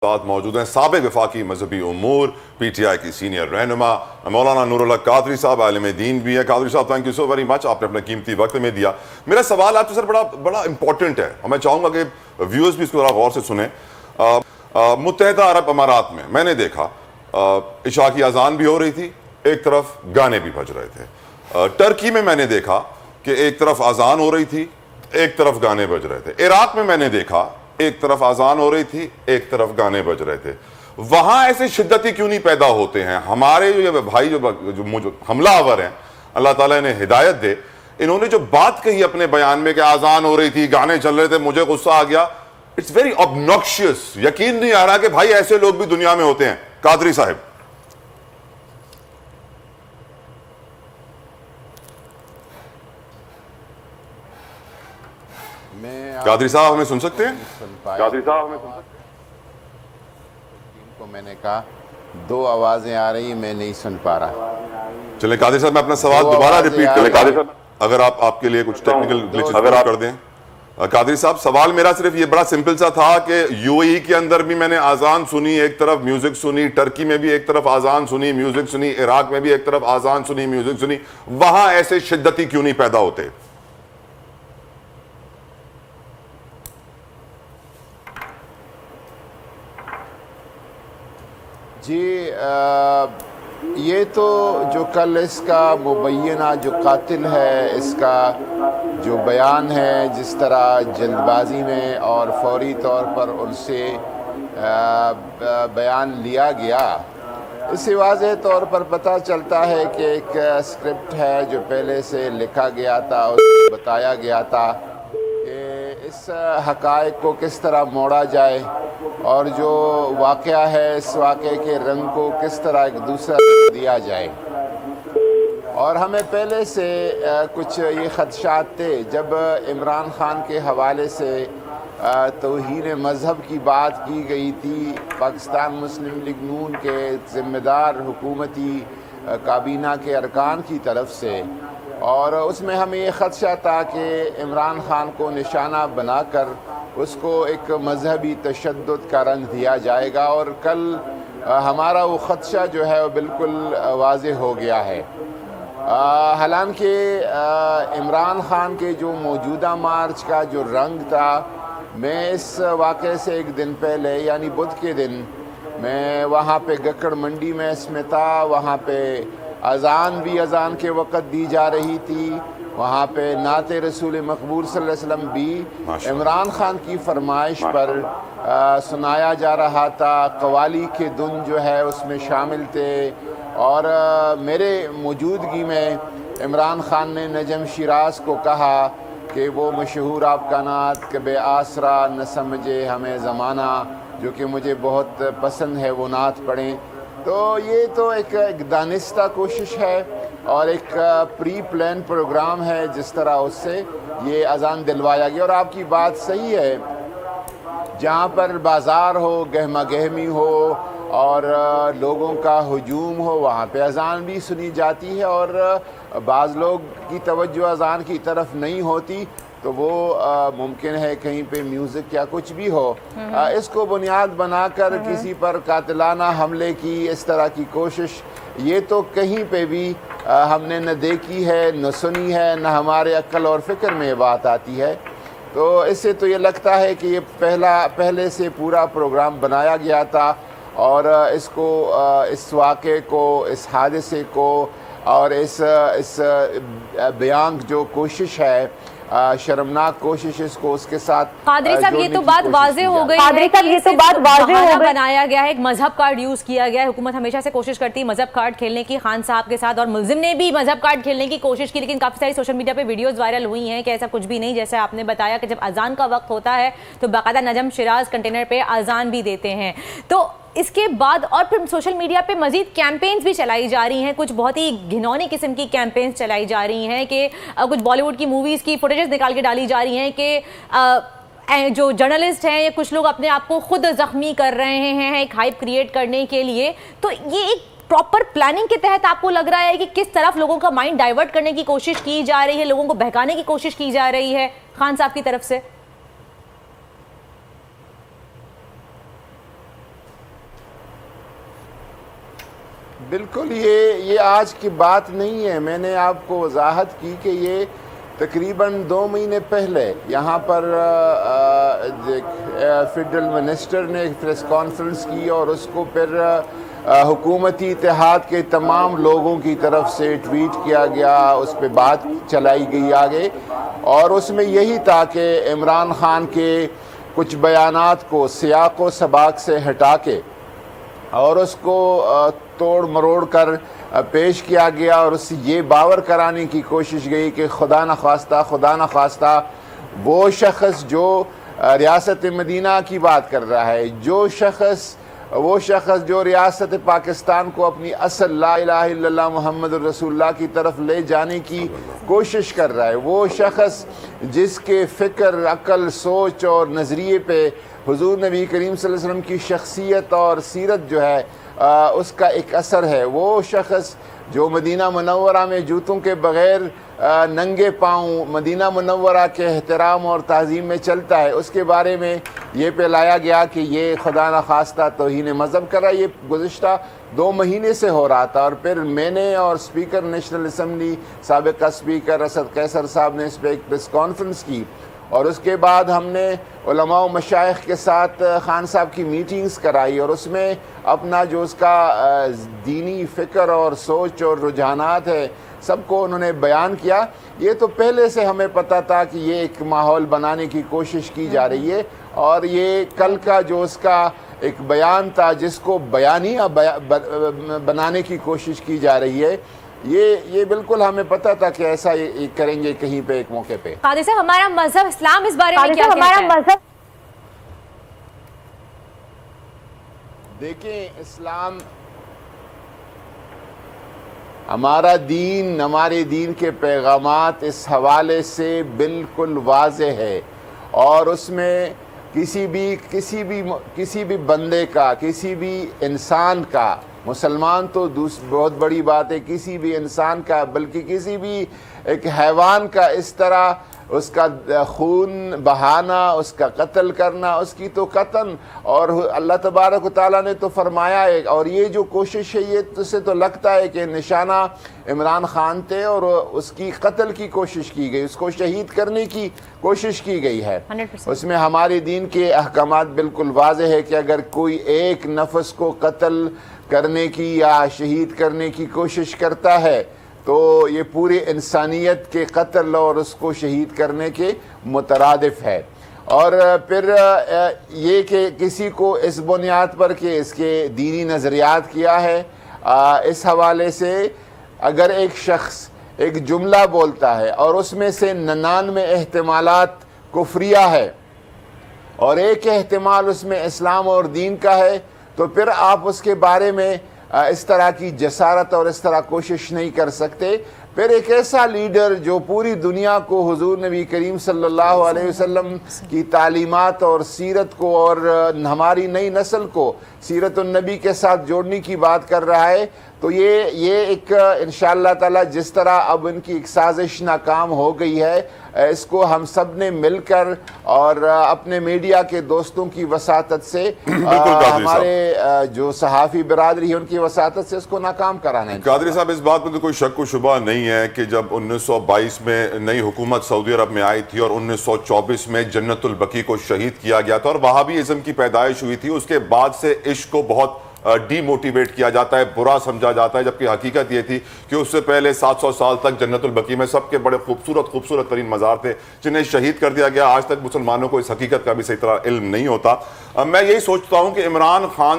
ساتھ موجود ہیں سابق وفاقی مذہبی امور پی ٹی آئی کی سینئر رہنما مولانا نور اللہ قادری صاحب، عالم دین بھی ہیں۔ قادری صاحب thank you so very much, آپ نے اپنا قیمتی وقت میں دیا۔ میرا سوال آپ سے سر بڑا امپورٹنٹ ہے اور میں چاہوں گا کہ ویورز بھی اس کو ذرا غور سے سنیں۔ متحدہ عرب امارات میں نے دیکھا عشاء کی اذان بھی ہو رہی تھی، ایک طرف گانے بھی بج رہے تھے۔ ٹرکی میں نے دیکھا کہ ایک طرف اذان ہو رہی تھی، ایک طرف گانے بج رہے تھے۔ عراق میں نے دیکھا ایک طرف اذان ہو رہی تھی، ایک طرف گانے بج رہے تھے۔ وہاں ایسے شدتی کیوں نہیں پیدا ہوتے ہیں؟ ہمارے جو بھائی جو حملہ آور ہیں، اللہ تعالیٰ انہیں ہدایت دے، انہوں نے جو بات کہی اپنے بیان میں کہ اذان ہو رہی تھی، گانے چل رہے تھے، مجھے غصہ آ گیا۔ اٹس ویری obnoxious، یقین نہیں آ رہا کہ بھائی ایسے لوگ بھی دنیا میں ہوتے ہیں۔ قادری صاحب، قادری صاحب ہمیں سن سکتے ہیں؟ قادری صاحب ہمیں سن سکتے ہیں؟ کو میں نے کہا دو آوازیں آ رہی، میں نہیں سن پا رہا۔ چلیں قادری صاحب میں اپنا سوال دوبارہ ریپیٹ کریں، قادری صاحب اگر آپ کے لیے کچھ ٹیکنیکل گلچز اگر کر دیں۔ قادری صاحب سوال میرا صرف یہ بڑا سمپل سا تھا کہ یو اے ای کے اندر بھی میں نے اذان سنی، ایک طرف میوزک سنی، ٹرکی میں بھی ایک طرف اذان سنی، میوزک سنی، عراق میں بھی ایک طرف اذان سنی، میوزک سنی، وہاں ایسے شدتی کیوں نہیں پیدا ہوتے؟ جی یہ تو جو کل اس کا مبینہ جو قاتل ہے، اس کا جو بیان ہے، جس طرح جلد بازی میں اور فوری طور پر ان سے بیان لیا گیا، اس سے واضح طور پر پتہ چلتا ہے کہ ایک اسکرپٹ ہے جو پہلے سے لکھا گیا تھا، اس کو بتایا گیا تھا کہ اس حقائق کو کس طرح موڑا جائے اور جو واقعہ ہے اس واقعے کے رنگ کو کس طرح ایک دوسرا دیا جائے۔ اور ہمیں پہلے سے کچھ یہ خدشات تھے جب عمران خان کے حوالے سے توہین مذہب کی بات کی گئی تھی پاکستان مسلم لیگ نون کے ذمہ دار حکومتی کابینہ کے ارکان کی طرف سے، اور اس میں ہمیں یہ خدشہ تھا کہ عمران خان کو نشانہ بنا کر اس کو ایک مذہبی تشدد کا رنگ دیا جائے گا، اور کل ہمارا وہ خدشہ جو ہے وہ بالکل واضح ہو گیا ہے۔ حالانکہ عمران خان کے جو موجودہ مارچ کا جو رنگ تھا، میں اس واقعے سے ایک دن پہلے یعنی بدھ کے دن میں وہاں پہ گکڑ منڈی میں اس میں تھا، وہاں پہ اذان بھی اذان کے وقت دی جا رہی تھی، وہاں پہ نعت رسول مقبول صلی اللہ علیہ وسلم بھی عمران خان کی فرمائش پر سنایا جا رہا تھا، قوالی کے دن جو ہے اس میں شامل تھے، اور میرے موجودگی میں عمران خان نے نجم شیراز کو کہا کہ وہ مشہور آپ کا نعت کہ بے آسرا نہ سمجھے ہمیں زمانہ، جو کہ مجھے بہت پسند ہے، وہ نعت پڑھیں۔ تو یہ تو ایک دانستہ کوشش ہے اور ایک پری پلان پروگرام ہے جس طرح اس سے یہ اذان دلوایا گیا۔ اور آپ کی بات صحیح ہے، جہاں پر بازار ہو، گہما گہمی ہو اور لوگوں کا ہجوم ہو، وہاں پہ اذان بھی سنی جاتی ہے، اور بعض لوگ کی توجہ اذان کی طرف نہیں ہوتی تو وہ ممکن ہے کہیں پہ میوزک یا کچھ بھی ہو۔ اس کو بنیاد بنا کر کسی پر قاتلانہ حملے کی اس طرح کی کوشش یہ تو کہیں پہ بھی ہم نے نہ دیکھی ہے، نہ سنی ہے، نہ ہمارے عقل اور فکر میں یہ بات آتی ہے۔ تو اس سے تو یہ لگتا ہے کہ یہ پہلے سے پورا پروگرام بنایا گیا تھا، اور اس کو اس واقعے کو، اس حادثے کو اور اس بیان جو کوشش ہے، شرمناک کوشش، اس کو اس کے ساتھ قادری صاحب یہ تو بات واضح ہو گئی ہے کہ یہ تو بات بہانہ بنایا گیا ہے، ایک مذہب کارڈ یوز کیا گیا ہے۔ حکومت ہمیشہ سے کوشش کرتی ہے مذہب کارڈ کھیلنے کی خان صاحب کے ساتھ، اور ملزم نے بھی مذہب کارڈ کھیلنے کی کوشش کی، لیکن کافی ساری سوشل میڈیا پہ ویڈیوز وائرل ہوئی ہیں کہ ایسا کچھ بھی نہیں، جیسے آپ نے بتایا کہ جب اذان کا وقت ہوتا ہے تو باقاعدہ نجم شیراز کنٹینر پہ اذان بھی دیتے ہیں۔ تو اس کے بعد اور پھر سوشل میڈیا پہ مزید کیمپینز بھی چلائی جا رہی ہیں، کچھ بہت ہی گھنونی قسم کی کیمپینز چلائی جا رہی ہیں کہ کچھ بالی ووڈ کی موویز کی فوٹیجز نکال کے ڈالی جا رہی ہیں کہ جو جرنلسٹ ہیں یا کچھ لوگ اپنے آپ کو خود زخمی کر رہے ہیں ایک ہائپ کریٹ کرنے کے لیے۔ تو یہ ایک پراپر پلاننگ کے تحت آپ کو لگ رہا ہے کہ کس طرف لوگوں کا مائنڈ ڈائیورٹ کرنے کی کوشش کی جا رہی ہے، لوگوں کو بہکانے کی کوشش کی جا رہی ہے خان صاحب کی طرف سے؟ بالکل یہ آج کی بات نہیں ہے. میں نے آپ کو وضاحت کی کہ یہ تقریباً 2 مہینے پہلے یہاں پر فیڈرل منسٹر نے ایک پریس کانفرنس کی اور اس کو پھر حکومتی اتحاد کے تمام لوگوں کی طرف سے ٹویٹ کیا گیا, اس پہ بات چلائی گئی آگے, اور اس میں یہی تھا کہ عمران خان کے کچھ بیانات کو سیاق و سباق سے ہٹا کے اور اس کو توڑ مروڑ کر پیش کیا گیا, اور اس سے یہ باور کرانے کی کوشش گئی کہ خدا نخواستہ وہ شخص جو ریاست مدینہ کی بات کر رہا ہے, وہ شخص جو ریاست پاکستان کو اپنی اصل لا الہ الا اللہ محمد رسول اللہ کی طرف لے جانے کی کوشش کر رہا ہے, وہ شخص جس کے فکر, عقل, سوچ اور نظریے پہ حضور نبی کریم صلی اللہ علیہ وسلم کی شخصیت اور سیرت جو ہے اس کا ایک اثر ہے, وہ شخص جو مدینہ منورہ میں جوتوں کے بغیر ننگے پاؤں مدینہ منورہ کے احترام اور تعظیم میں چلتا ہے, اس کے بارے میں یہ پہ لایا گیا کہ یہ خدا نخواستہ توہین مذہب کر رہا ہے. یہ گزشتہ 2 مہینے سے ہو رہا تھا, اور پھر میں نے اور اسپیکر نیشنل اسمبلی سابقہ اسپیکر اسد قیصر صاحب نے اس پہ ایک پریس کانفرنس کی, اور اس کے بعد ہم نے علماء و مشائخ کے ساتھ خان صاحب کی میٹنگز کرائی, اور اس میں اپنا جو اس کا دینی فکر اور سوچ اور رجحانات ہے سب کو انہوں نے بیان کیا. یہ تو پہلے سے ہمیں پتہ تھا کہ یہ ایک ماحول بنانے کی کوشش کی جا رہی ہے, اور یہ کل کا جو اس کا ایک بیان تھا جس کو بیانیہ بنانے کی کوشش کی جا رہی ہے, یہ بالکل ہمیں پتہ تھا کہ ایسا یہ کریں گے کہیں پہ ایک موقع پہ. قادری صاحب, ہمارا مذہب اسلام اس بارے میں کیا کہتا ہے؟ دیکھیں, اسلام ہمارے دین کے پیغامات اس حوالے سے بالکل واضح ہے, اور اس میں کسی بھی بندے کا, کسی بھی انسان کا, مسلمان تو بہت بڑی بات ہے, کسی بھی انسان کا بلکہ کسی بھی ایک حیوان کا اس طرح اس کا خون بہانا, اس کا قتل کرنا, اس کی تو قتل, اور اللہ تبارک و تعالیٰ نے تو فرمایا ہے. اور یہ جو کوشش ہے یہ سے تو لگتا ہے کہ نشانہ عمران خان تھے اور اس کی قتل کی کوشش کی گئی, اس کو شہید کرنے کی کوشش کی گئی ہے. اس میں ہمارے دین کے احکامات بالکل واضح ہے کہ اگر کوئی ایک نفس کو قتل کرنے کی یا شہید کرنے کی کوشش کرتا ہے تو یہ پوری انسانیت کے قتل اور اس کو شہید کرنے کے مترادف ہے. اور پھر یہ کہ کسی کو اس بنیاد پر کہ اس کے دینی نظریات کیا ہے, اس حوالے سے اگر ایک شخص ایک جملہ بولتا ہے اور اس میں سے 99 احتمالات کفریہ ہے اور ایک احتمال اس میں اسلام اور دین کا ہے, تو پھر آپ اس کے بارے میں اس طرح کی جسارت اور اس طرح کوشش نہیں کر سکتے. پھر ایک ایسا لیڈر جو پوری دنیا کو حضور نبی کریم صلی اللہ علیہ وسلم کی تعلیمات اور سیرت کو اور ہماری نئی نسل کو سیرت النبی کے ساتھ جوڑنے کی بات کر رہا ہے, تو یہ ایک انشاءاللہ تعالی جس طرح اب ان کی ایک سازش ناکام ہو گئی ہے, اس کو ہم سب نے مل کر اور اپنے میڈیا کے دوستوں کی وساطت سے ہمارے جو صحافی برادری ہے ان کی وساطت سے اس کو ناکام کرانا ہے. قادری صاحب, اس بات میں تو کوئی شک و شبہ نہیں ہے کہ جب 1922 میں نئی حکومت سعودی عرب میں آئی تھی اور 1924 میں جنت البقیع کو شہید کیا گیا تھا اور وہابی ازم کی پیدائش ہوئی تھی, اس کے بعد سے عشق کو بہت ڈی موٹیویٹ کیا جاتا ہے, برا سمجھا جاتا ہے, جبکہ حقیقت یہ تھی کہ اس سے پہلے 700 سال تک جنت البقیع میں سب کے بڑے خوبصورت ترین مزار تھے جنہیں شہید کر دیا گیا. آج تک مسلمانوں کو اس حقیقت کا بھی صحیح طرح علم نہیں ہوتا. میں یہی سوچتا ہوں کہ عمران خان